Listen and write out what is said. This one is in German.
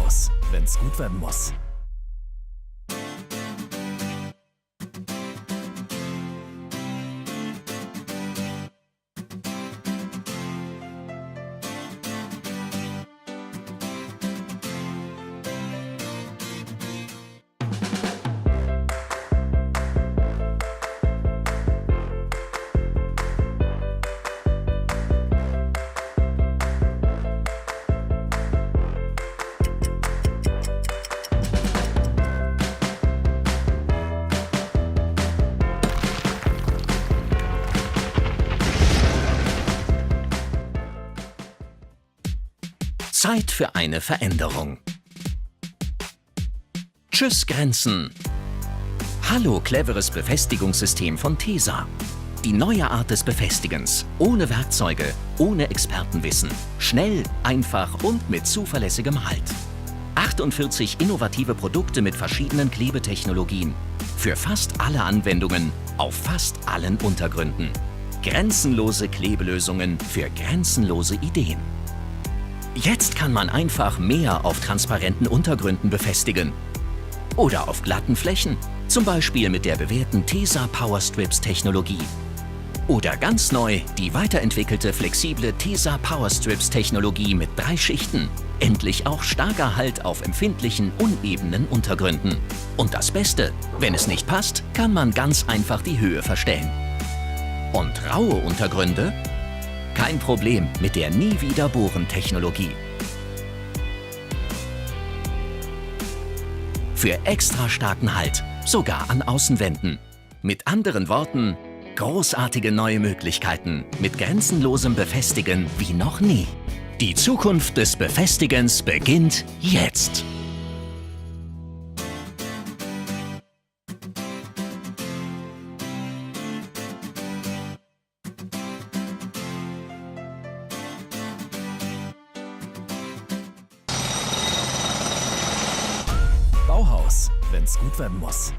Bauhaus, wenn's gut werden muss. Zeit für eine Veränderung. Tschüss Grenzen! Hallo cleveres Befestigungssystem von Tesa. Die neue Art des Befestigens. Ohne Werkzeuge, ohne Expertenwissen. Schnell, einfach und mit zuverlässigem Halt. 48 innovative Produkte mit verschiedenen Klebetechnologien. Für fast alle Anwendungen, auf fast allen Untergründen. Grenzenlose Klebelösungen für grenzenlose Ideen. Jetzt kann man einfach mehr auf transparenten Untergründen befestigen. Oder auf glatten Flächen, zum Beispiel mit der bewährten Tesa Powerstrips Technologie. Oder ganz neu die weiterentwickelte flexible Tesa Powerstrips Technologie mit 3 Schichten. Endlich auch starker Halt auf empfindlichen, unebenen Untergründen. Und das Beste, wenn es nicht passt, kann man ganz einfach die Höhe verstellen. Und raue Untergründe? Kein Problem mit der Nie-wieder-bohren-Technologie. Für extra starken Halt, sogar an Außenwänden. Mit anderen Worten, großartige neue Möglichkeiten mit grenzenlosem Befestigen wie noch nie. Die Zukunft des Befestigens beginnt jetzt. Bauhaus, wenn's gut werden muss.